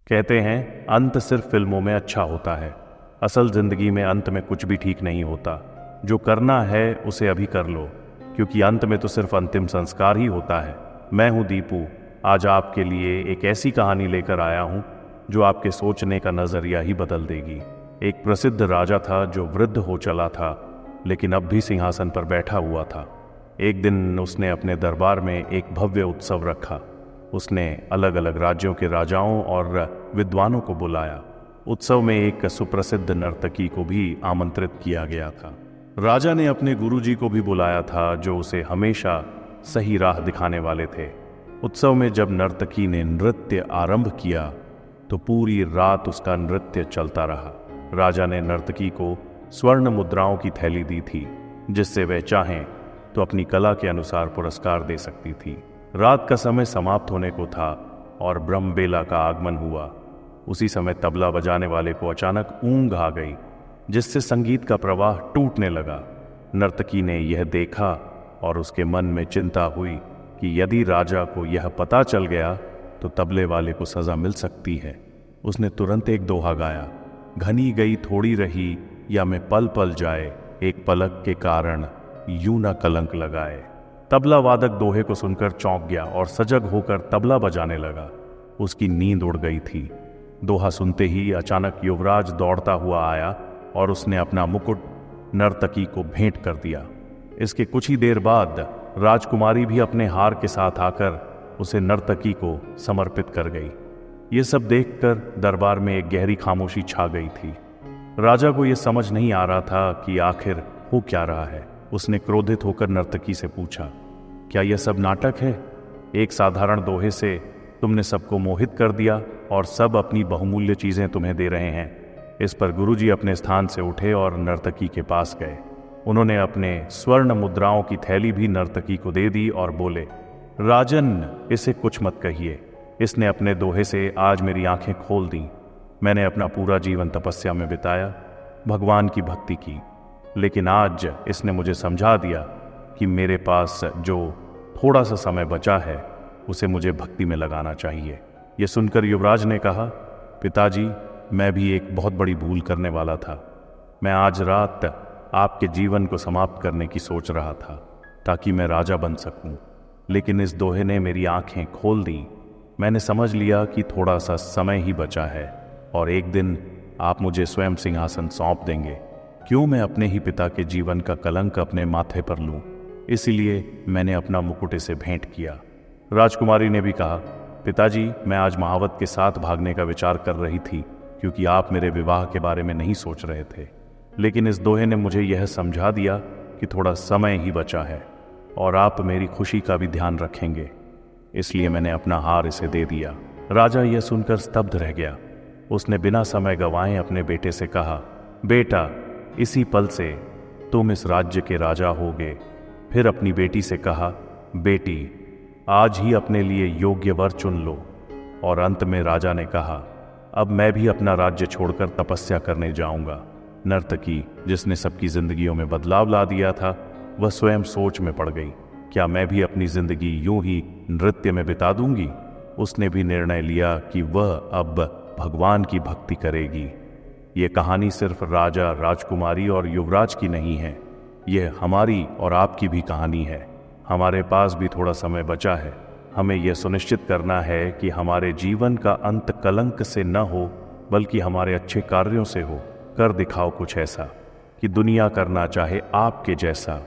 कहते हैं अंत सिर्फ फिल्मों में अच्छा होता है। असल जिंदगी में अंत में कुछ भी ठीक नहीं होता। जो करना है उसे अभी कर लो, क्योंकि अंत में तो सिर्फ अंतिम संस्कार ही होता है। मैं हूं दीपू। आज आपके लिए एक ऐसी कहानी लेकर आया हूं जो आपके सोचने का नजरिया ही बदल देगी। एक प्रसिद्ध राजा था जो वृद्ध हो चला था, लेकिन अब भी सिंहासन पर बैठा हुआ था। एक दिन उसने अपने दरबार में एक भव्य उत्सव रखा। उसने अलग अलग राज्यों के राजाओं और विद्वानों को बुलाया। उत्सव में एक सुप्रसिद्ध नर्तकी को भी आमंत्रित किया गया था। राजा ने अपने गुरुजी को भी बुलाया था, जो उसे हमेशा सही राह दिखाने वाले थे। उत्सव में जब नर्तकी ने नृत्य आरंभ किया तो पूरी रात उसका नृत्य चलता रहा। राजा ने नर्तकी को स्वर्ण मुद्राओं की थैली दी थी, जिससे वह चाहें तो अपनी कला के अनुसार पुरस्कार दे सकती थी। रात का समय समाप्त होने को था और ब्रह्मबेला का आगमन हुआ। उसी समय तबला बजाने वाले को अचानक ऊंघ आ गई, जिससे संगीत का प्रवाह टूटने लगा। नर्तकी ने यह देखा और उसके मन में चिंता हुई कि यदि राजा को यह पता चल गया तो तबले वाले को सजा मिल सकती है। उसने तुरंत एक दोहा गाया, घनी गई थोड़ी रही या मैं पल पल जाए, एक पलक के कारण यूं न कलंक लगाए। तबला वादक दोहे को सुनकर चौंक गया और सजग होकर तबला बजाने लगा। उसकी नींद उड़ गई थी। दोहा सुनते ही अचानक युवराज दौड़ता हुआ आया और उसने अपना मुकुट नर्तकी को भेंट कर दिया। इसके कुछ ही देर बाद राजकुमारी भी अपने हार के साथ आकर उसे नर्तकी को समर्पित कर गई। ये सब देखकर दरबार में एक गहरी खामोशी छा गई थी। राजा को यह समझ नहीं आ रहा था कि आखिर हो क्या रहा है। उसने क्रोधित होकर नर्तकी से पूछा, क्या यह सब नाटक है? एक साधारण दोहे से तुमने सबको मोहित कर दिया और सब अपनी बहुमूल्य चीजें तुम्हें दे रहे हैं। इस पर गुरुजी अपने स्थान से उठे और नर्तकी के पास गए। उन्होंने अपने स्वर्ण मुद्राओं की थैली भी नर्तकी को दे दी और बोले, राजन, इसे कुछ मत कहिए। इसने अपने दोहे से आज मेरी आंखें खोल दी। मैंने अपना पूरा जीवन तपस्या में बिताया, भगवान की भक्ति की, लेकिन आज इसने मुझे समझा दिया कि मेरे पास जो थोड़ा सा समय बचा है उसे मुझे भक्ति में लगाना चाहिए। यह सुनकर युवराज ने कहा, पिताजी, मैं भी एक बहुत बड़ी भूल करने वाला था। मैं आज रात आपके जीवन को समाप्त करने की सोच रहा था ताकि मैं राजा बन सकूं, लेकिन इस दोहे ने मेरी आंखें खोल दी। मैंने समझ लिया कि थोड़ा सा समय ही बचा है और एक दिन आप मुझे स्वयं सिंहासन सौंप देंगे। क्यों मैं अपने ही पिता के जीवन का कलंक अपने माथे पर लूं? इसीलिए मैंने अपना मुकुट इसे भेंट किया। राजकुमारी ने भी कहा, पिताजी, मैं आज महावत के साथ भागने का विचार कर रही थी, क्योंकि आप मेरे विवाह के बारे में नहीं सोच रहे थे। लेकिन इस दोहे ने मुझे यह समझा दिया कि थोड़ा समय ही बचा है और आप मेरी खुशी का भी ध्यान रखेंगे, इसलिए मैंने अपना हार इसे दे दिया। राजा यह सुनकर स्तब्ध रह गया। उसने बिना समय गंवाए अपने बेटे से कहा, बेटा, इसी पल से तुम इस राज्य के राजा होगे। फिर अपनी बेटी से कहा, बेटी, आज ही अपने लिए योग्य वर चुन लो। और अंत में राजा ने कहा, अब मैं भी अपना राज्य छोड़कर तपस्या करने जाऊंगा। नर्तकी, जिसने सबकी जिंदगियों में बदलाव ला दिया था, वह स्वयं सोच में पड़ गई, क्या मैं भी अपनी जिंदगी यूं ही नृत्य में बिता दूंगी? उसने भी निर्णय लिया कि वह अब भगवान की भक्ति करेगी। ये कहानी सिर्फ राजा, राजकुमारी और युवराज की नहीं है, यह हमारी और आपकी भी कहानी है। हमारे पास भी थोड़ा समय बचा है। हमें यह सुनिश्चित करना है कि हमारे जीवन का अंत कलंक से न हो, बल्कि हमारे अच्छे कार्यों से हो। कर दिखाओ कुछ ऐसा कि दुनिया करना चाहे आपके जैसा।